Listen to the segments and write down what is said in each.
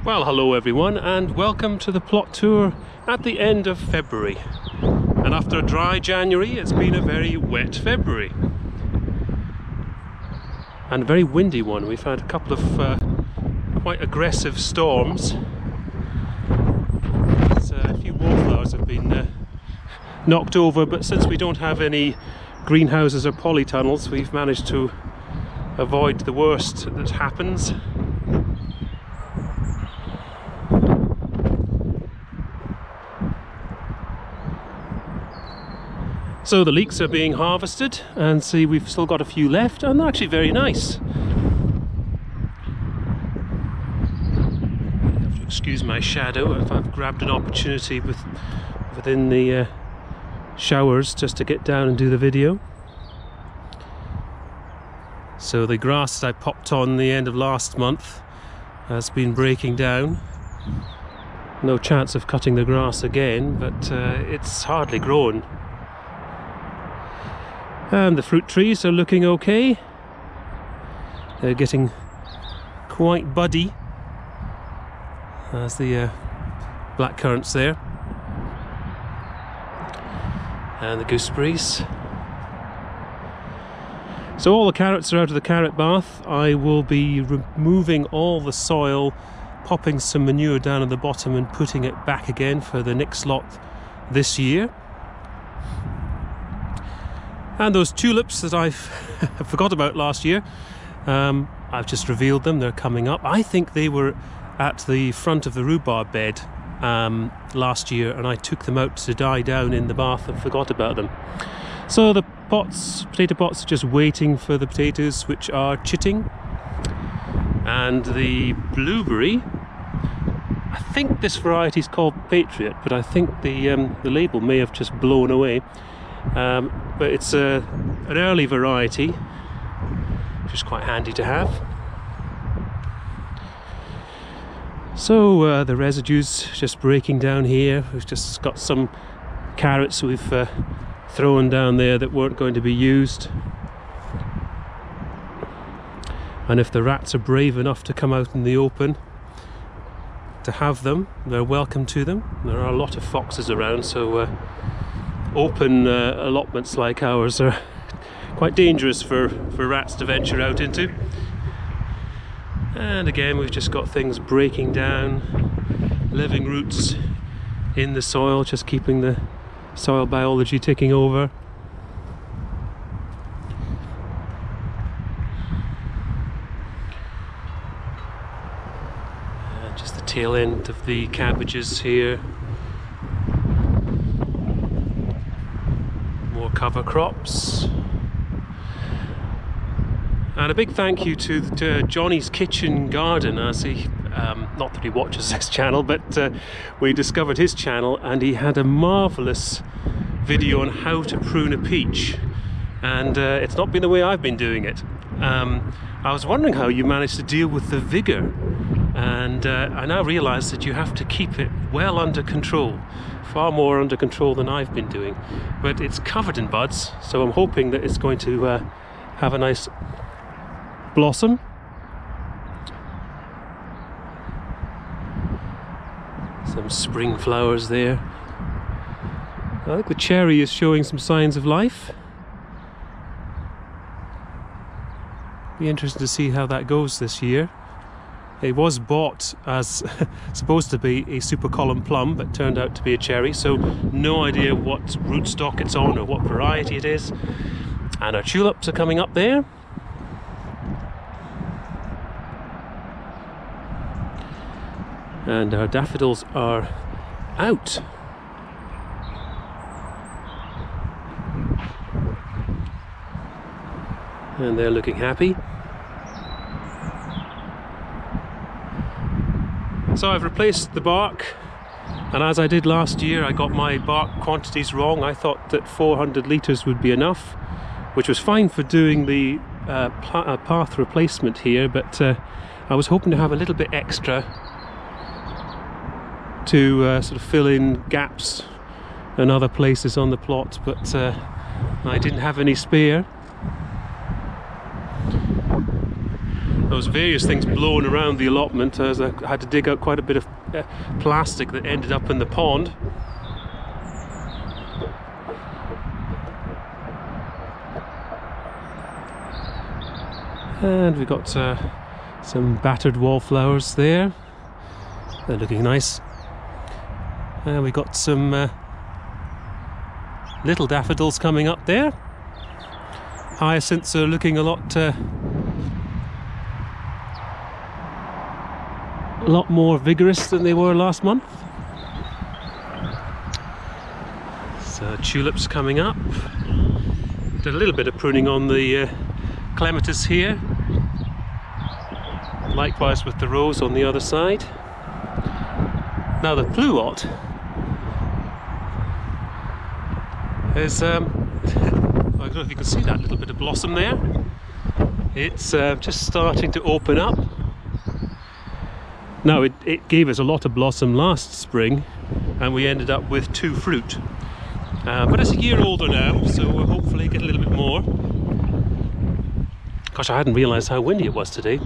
Well, hello everyone and welcome to the plot tour at the end of February. And after a dry January, it's been a very wet February. And a very windy one. We've had a couple of quite aggressive storms. A few wallflowers have been knocked over, but since we don't have any greenhouses or polytunnels, we've managed to avoid the worst that happens. So the leeks are being harvested, and see, we've still got a few left, and they're actually very nice. You have to excuse my shadow if I've grabbed an opportunity within the showers just to get down and do the video. So the grass that I popped on the end of last month has been breaking down. No chance of cutting the grass again, but it's hardly grown. And the fruit trees are looking okay. They're getting quite buddy. There's the black currants there. And the gooseberries. So all the carrots are out of the carrot bath. I will be removing all the soil, popping some manure down at the bottom and putting it back again for the next lot this year. And those tulips that I forgot about last year, I've just revealed them, they're coming up. I think they were at the front of the rhubarb bed last year, and I took them out to die down in the bath and forgot about them. So the potato pots are just waiting for the potatoes, which are chitting. And the blueberry, I think this variety is called Patriot, but I think the label may have just blown away. But it's an early variety, which is quite handy to have. So the residues just breaking down here. We've just got some carrots we've thrown down there that weren't going to be used. And if the rats are brave enough to come out in the open to have them, they're welcome to them. There are a lot of foxes around, so open allotments like ours are quite dangerous for rats to venture out into. And again, we've just got things breaking down, living roots in the soil, just keeping the soil biology ticking over. And just the tail end of the cabbages here. Cover crops. And a big thank you to Johnny's Kitchen Garden. Not that he watches this channel, but we discovered his channel and he had a marvellous video on how to prune a peach, and it's not been the way I've been doing it. I was wondering how you managed to deal with the vigour, and I now realise that you have to keep it well under control. Far more under control than I've been doing, but it's covered in buds, so I'm hoping that it's going to have a nice blossom. Some spring flowers there. I think the cherry is showing some signs of life. Be interesting to see how that goes this year. It was bought as supposed to be a super column plum, but turned out to be a cherry, so no idea what rootstock it's on or what variety it is. And our tulips are coming up there. And our daffodils are out. And they're looking happy. So I've replaced the bark, and as I did last year, I got my bark quantities wrong. I thought that 400 litres would be enough, which was fine for doing the path replacement here, but I was hoping to have a little bit extra to sort of fill in gaps and other places on the plot, but I didn't have any spare. There was various things blowing around the allotment as I had to dig out quite a bit of plastic that ended up in the pond. And we've got some battered wallflowers there. They're looking nice. And we've got some little daffodils coming up there. Hyacinths are looking a lot more vigorous than they were last month. So tulips coming up. Did a little bit of pruning on the clematis here. Likewise with the rose on the other side. Now the pluot is, I don't know if you can see that little bit of blossom there. It's just starting to open up. Now it gave us a lot of blossom last spring and we ended up with 2 fruit. But it's a year older now, so we'll hopefully get a little bit more. Gosh, I hadn't realised how windy it was today.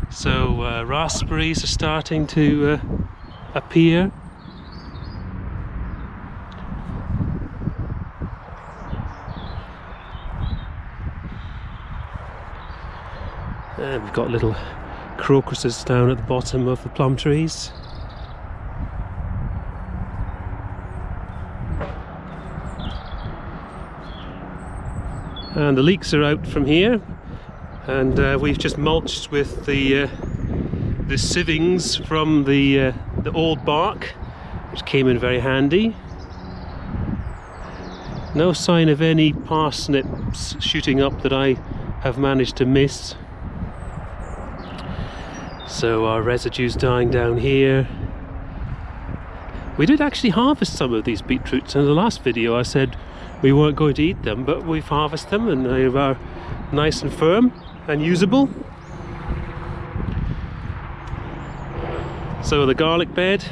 So raspberries are starting to appear. And we've got little crocuses down at the bottom of the plum trees. And the leeks are out from here, and we've just mulched with the sievings from the old bark, which came in very handy. No sign of any parsnips shooting up that I have managed to miss. So our residue's dying down here. We did actually harvest some of these beetroots. In the last video I said we weren't going to eat them, but we've harvested them and they are nice and firm and usable. So the garlic bed,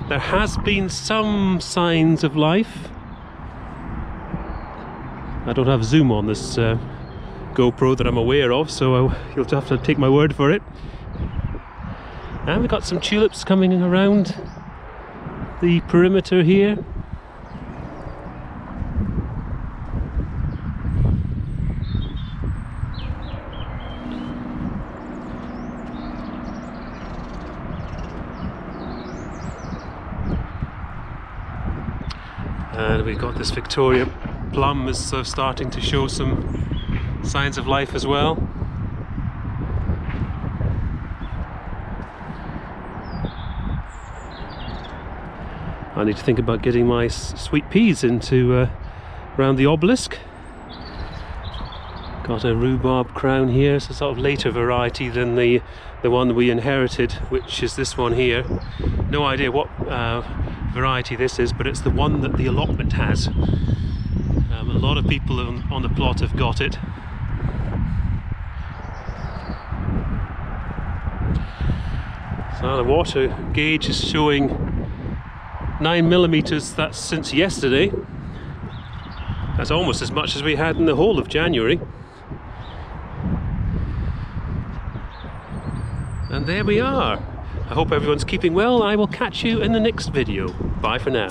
there has been some signs of life. I don't have zoom on this GoPro that I'm aware of, so you'll have to take my word for it. And we've got some tulips coming around the perimeter here. And we've got this Victoria plum is starting to show some signs of life as well. I need to think about getting my sweet peas into around the obelisk. Got a rhubarb crown here. It's a sort of later variety than the one we inherited, which is this one here. No idea what variety this is, but it's the one that the allotment has. A lot of people on the plot have got it. So the water gauge is showing 9mm. That's since yesterday. That's almost as much as we had in the whole of January. And there we are. I hope everyone's keeping well. I will catch you in the next video. Bye for now.